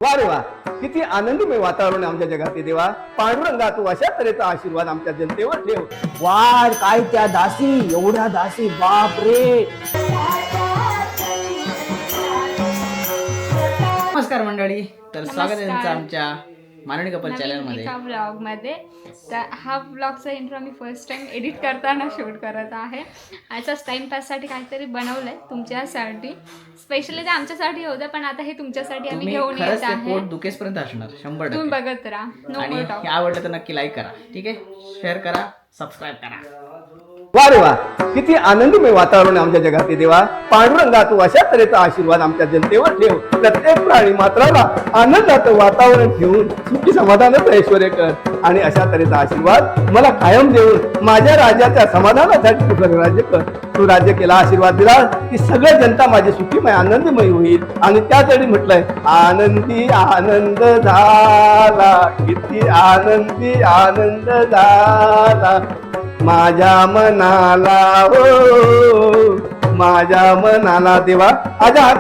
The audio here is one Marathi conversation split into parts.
वा रे वा, किती आनंदमय वातावरण आहे आमच्या जगात देवा. पांडुरंगा तू अशा तऱ्हेचा आशीर्वाद आमच्या जनतेवर ठेव. वार काय त्या दासी, एवढ्या दासी, बाप रे. नमस्कार मंडळी, तर स्वागत आहे तुमचं आमच्या मानवी कपल चॅनल मध्ये. ब्लॉग मध्ये तर हा ब्लॉगचा इंट्रो मी फर्स्ट टाइम एडिट करताना शूट करत आहे. याचाच टाइमपाससाठी काहीतरी बनवलंय तुमच्यासाठी, स्पेशली ते आमच्यासाठी होतं, पण आता हे तुमच्यासाठी आम्ही घेऊन येत आहे. पोट दुखेसपर्यंत असणार 100%. तुम्ही बघत राहा. आणि हे आवडलं तर नक्की लाईक करा, ठीक आहे, शेअर करा, सबस्क्राईब करा. वा रे वा, किती आनंदमय वातावरण आहे आमच्या जगात देवा. पांडुरंगा तू अशा तऱ्हेचा आशीर्वाद आमच्या जनतेवर ठेव. प्रत्येक प्राणी मात्राला आनंदाचं वातावरण ठेवून सुखी समाधानाचं ऐश्वर्य कर आणि अशा तऱ्हेचा आशीर्वाद मला कायम देऊन माझ्या राज्याच्या समाधानासाठी तू राज्य कर. तू राज्य केला, आशीर्वाद दिला की सगळी जनता माझी सुखीमय आनंदमय होईल. आणि त्यासाठी म्हटलंय, आनंदी आनंद झाला, किती आनंदी आनंद झाला माझ्या मनाला, हो माझ्या मनाला. देवा आजा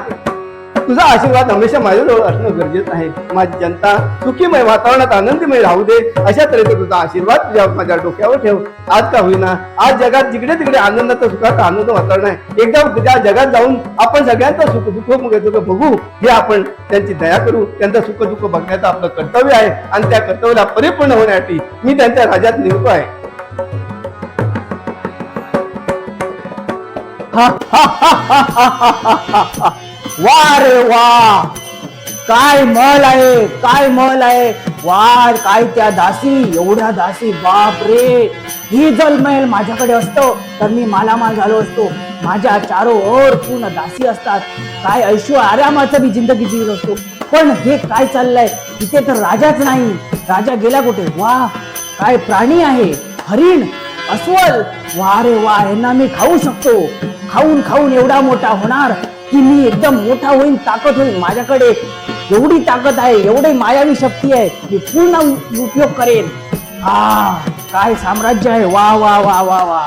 तुझा आशीर्वाद हमेशा माझ्याजवळ असणं गरजेचं आहे. माझी जनता सुखीमय वातावरणात आनंदमय राहू दे, अशा तऱ्हेचा तुझा आशीर्वाद तुझ्या माझ्या डोक्यावर ठेव. आज का होईना, आज जगात जिकडे तिकडे आनंदाचं सुखाचं आनंद वातावरण आहे. एकदा तुझ्या जगात जाऊन आपण सगळ्यांचं सुख दुःख बघू, हे आपण त्यांची दया करू. त्यांचं सुख दुःख बघण्याचं आपलं कर्तव्य आहे आणि त्या कर्तव्याला परिपूर्ण होण्यासाठी मी त्यांच्या राज्यात नियुक्त आहे. वा रे वा, काय महल आहे, काय महल आहे. वार काय त्या दासी, एवढ्या दासी, बाप रे. ही जल महल माझ्याकडे असतो तर मी मालामाल झालो असतो. माझ्या चारो ओर पूर्ण दासी असतात. काय ऐशो आरामाचं मी जिंदगी जिंकलो असतो. पण हे काय चाललंय इथे, तर राजाच नाही. राजा गेला कुठे? वा काय प्राणी आहे, हरिण, अस्वल. वा रे वा, यांना मी खाऊ शकतो. खाऊन खाऊन एवढा मोठा होणार की मी एकदम मोठा होईन, ताकद होईल माझ्याकडे. एवढी ताकद आहे, एवढी मायावी शक्ती आहे, मी पूर्ण उपयोग करेन. काय साम्राज्य आहे. वा वा वा वा वा.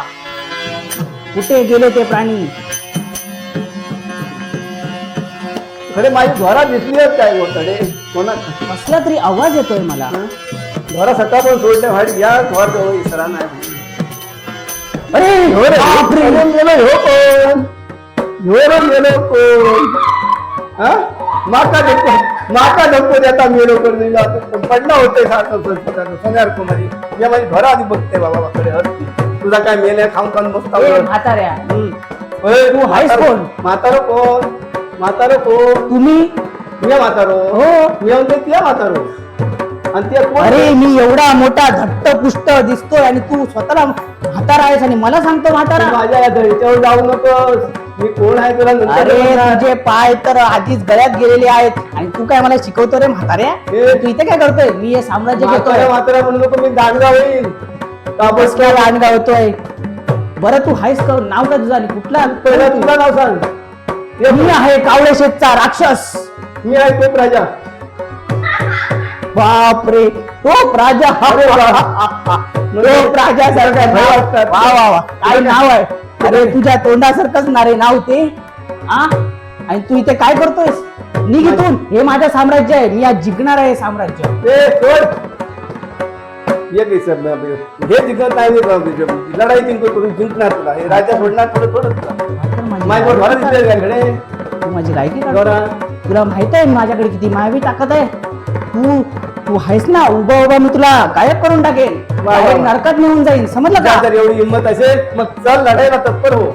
कुठे गेले ते प्राणी? खरे माझी घोरा दिसली आहेत काय गोतडे, कोणा कसला तरी आवाज येतोय मला. घोरा सकाळपासून सोडले वाईट या घर जवळ इसरा नाही. अरे गेलो हो कोण, घेऊन गेलो कोण. माका नको देता मेलो कर दिला पडला होते सारखं सगळ्या माझी. या माझी घर आधी बघते बाबाकडे हरती. तुझा काय मेल्या खाऊन खाऊन बसता. म्हाताऱ्या तू आहेस कोण? म्हातारो कोण? म्हातारो कोण? तुम्ही? तुझ्या म्हातारो हो. तुझ्या म्हातारो. आणि ते अरे मी एवढा मोठा धट्ट पुष्ट दिसतोय आणि तू स्वतःला म्हातारा आहेस आणि मला सांगतो म्हातारा. माझ्या याच्यावर जाऊ नकोस. मी कोण आहे तुला नंतर. अरे तुझे पाय तर आधीच गळ्यात गेलेले आहेत आणि तू काय मला शिकवतो रे म्हाताऱ्या? तू इथे काय करतोय? मी हे साम्राज्य घेतोय. म्हातारा म्हणू नको, मी दांडगा होईल. बस काय लांडगा होतोय. बरं तू आहेस का? नाव काय तुझं आणि कुठला? पहिला तुला नाव सांग. मी आहे कावळे शेतचा राक्षस. मी आहे तो राजा. बापरे, तो राजा. तो राजा सारखा. वा वा वा, काय नाव आहे. अरे तुझ्या तोंडासारखंच ना रे नाव ते. आणि तू इथे काय करतोयस? निघ इथून. हे माझं साम्राज्य आहे, मी आज जिंकणार आहे साम्राज्य. हे जिंकत नाही, लढाई जिंकणार तुला. हे राजा सोडणार थोडं थोडं. तू माझी लायकी काढतो. तुला माहित आहे माझ्याकडे किती मायावी ताकद आहे. तू तू आहेस ना, उभा उभा मी तुला गायब करून टाकेन, नरकात नेऊन जाईन, समजलं का? जर एवढी हिंमत असेल मग चल लढाईला तत्पर हो.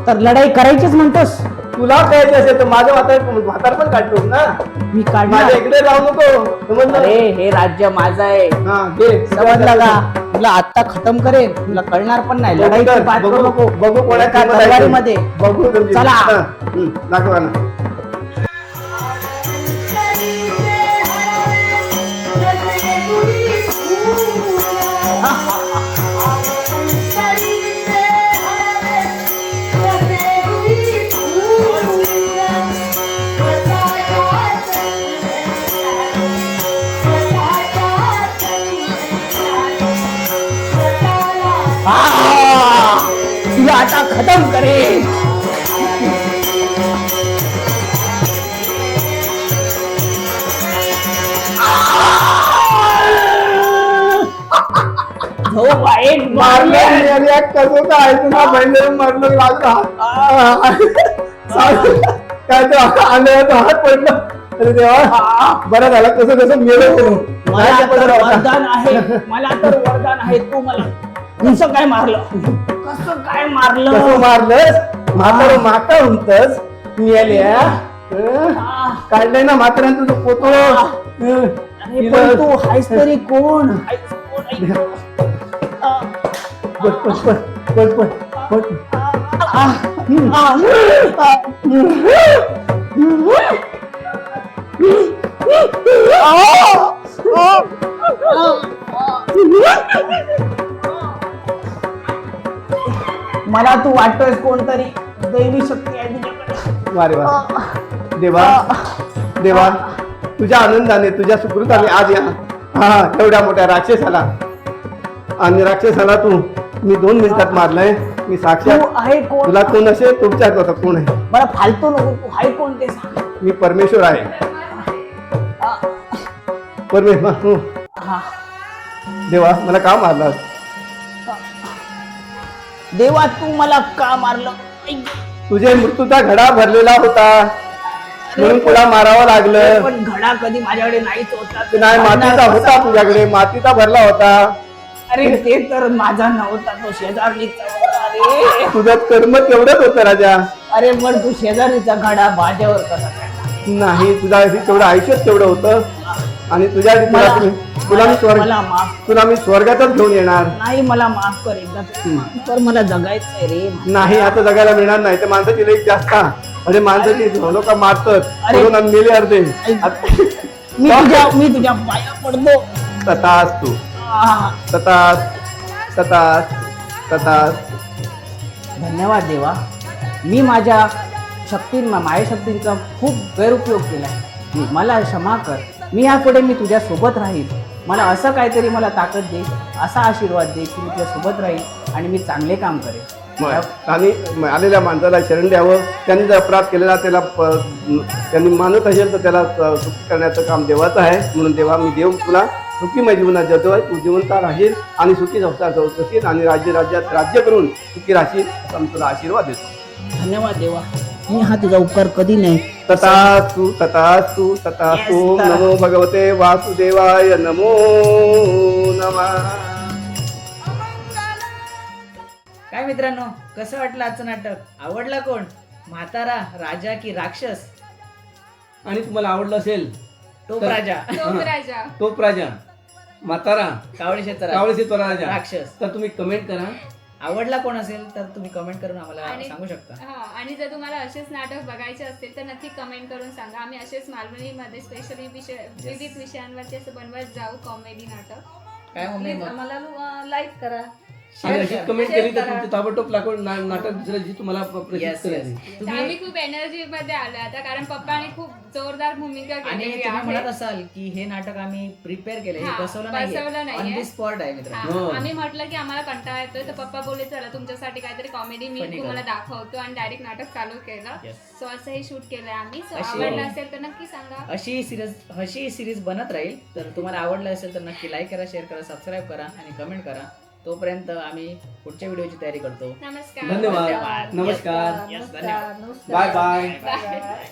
तर लढाई करायचीच म्हणतोस? तुला करायची असेल तर माझं म्हातार पण काढतोस ना. मी काढणार. माझ्या इकडे राहू नको, समजलं? अरे हे राज्य माझं आहे, समजलं का? तुला आता खतम करेन, तुला कळणार पण नाही. लढाईची बात करू नको. बघू कोणाच्या तलवारीमध्ये. बघू. चला दाखवा ना. तुला आता खतम करेन. मारलं मेल्या कसं काय तुला बहिणीला मारलं लागला काय तो आंधळ्याचा हात पडला अरे देवा बरं झालं कसं कसं मेलं मला तर वरदान आहे, मला तर वरदान आहे. तू मला कसं काय मारलं, कसं काय मारलं? कसं मारलंस म्हातारं माता म्हणतस मेल्या काढलंय ना म्हाताऱ्यानं तुझं पोतो अरे पण तू हायस तरी कोण? हायस कोण? आई. पट पट पट पट पट मला तू वाटतोय कोणतरी दैवी शक्ती आहे तुझ्याकडे. वारे वा देवा देवा तुझ्या आनंदाने तुझ्या सुकृताने आज या हा एवढ्या मोठ्या राक्षसाला आणि राक्षसाला तू मी 2 मिनिटात मारलंय मी साक्षात तू आहे कोण? तुला कोण असेल तुमच्यात होता कोण आहे मला फालतू नको, तू आहे कोण ते सांग. मी परमेश्वर आहे परमेश्वर हा. देवा मला का मारला देवा तू मला का मारलं? आई. तुझे मृत्यूचा घडा भरलेला होता म्हणून तुला मारावं लागलं पण घडा कधी माझ्याकडे नाहीच होता. नाही मातीचा होता तुझ्याकडे मातीचा भरला होता अरे ते तर माझा नव्हता, तो शेजारणीचा होता. अरे तुझं कर्म तेवढंच होतं राजा अरे पण तू शेजारीचा घडा माझ्यावर कसा काढला? नाही तुझा तेवढं आयुष्यच तेवढं होतं आणि तुझ्या तुला मी स्वर्ग मला माफ तुला मी स्वर्गातच घेऊन येणार नाही, मला माफ कर एकदा तरी. तर मला जगायचंय रे. नाही आता जगायला मिळणार नाही तर माणसाची लेख जास्त म्हणजे माणसाची लोक मारतात अरे. म्हणून आम्ही मेले अर्धे मी तुझ्या पाया पडतो. तथास तू आह. तथास तथास तथास धन्यवाद देवा. मी माझ्या माया शक्तींचा खूप गैरउपयोग केलाय. मला क्षमा कर. मी यापुढे मी तुझ्या सोबत राहील. मला असं काहीतरी मला ताकद दे, असा आशीर्वाद दे की मी तुझ्या सोबत राहील आणि मी चांगले काम करेन. आणि आलेल्या माणसाला शरण द्यावं त्यांनी जर अपराध केलेला त्याला त्यांनी मानत असेल तर त्याला सुखी करण्याचं काम देवाचं आहे म्हणून देवा मी देव तुला सुखीमय जीवनात देतोय तू जिवंत राहील आणि सुखी संसार करशील आणि राज्यात राज्य करून सुखी राहशील असा मी तुला आशीर्वाद देतो. धन्यवाद देवा. मी हा तुझा उपकार कधी नाही. तथास्तु तथास्तु तथास्तु Yes, नमो भगवते वासुदेवाय नमो नमः. काय मित्रांनो, कसं वाटलं आजचं नाटक? आवडला कोण? म्हातारा, राजा की राक्षस? आणि तुम्हाला आवडलं असेल टोप तर- राजा, राजा तोप राजा म्हातारा कावळेशेचा कावळेशीचा राजा राक्षस. तर तुम्ही कमेंट करा. आवडला कोण असेल तर तुम्ही कमेंट करून आम्हाला आणि- सांगू शकता. हा आणि जर तुम्हाला असेच नाटक बघायचे असतील तर नक्की कमेंट करून सांगा. आम्ही असेच मालवणीमध्ये स्पेशली विविध विषयांवरती असं बनवत जाऊ कॉमेडी नाटक. काय मम्मी मग? आम्हाला लाईक करा. आणि अशी कमेंट केली तर करा. तुमचं ताबडतोब नाटक दुसऱ्या दिवशी तुम्हाला प्रसिद्ध Yes, करेल. yes. तर आम्ही खूप एनर्जी मध्ये आलो आता कारण पप्पाने खूप जोरदार भूमिका आणि केलेली तुम्ही म्हणत आहे. असाल की हे नाटक आम्ही प्रिपेअर केले, हे हा, बसवलं बसवलं नाही, ऑन नाहीये. दी स्पॉट आहे हा, मित्रांनो. हो. आम्ही म्हटलं की आम्हाला कंटाळा येतोय तर पप्पा बोलले चला तुमच्यासाठी काहीतरी कॉमेडी मी Funny तुम्हाला करू. दाखवतो आणि डायरेक्ट नाटक चालू केलं. Yes. सो असंही शूट केलंय आम्ही. सो अशी- आवडलं असेल तर नक्की सांगा. अशी सिरीज बनत राहील. तर तुम्हाला आवडलं असेल तर नक्की लाईक करा, शेअर करा, सबस्क्राईब करा आणि कमेंट करा. तोपर्यंत आम्ही पुढच्या व्हिडिओची तयारी करतो. नमस्कार. धन्यवाद नमस्कार Yes, धन्यवाद. नमस्कार. Bye bye bye.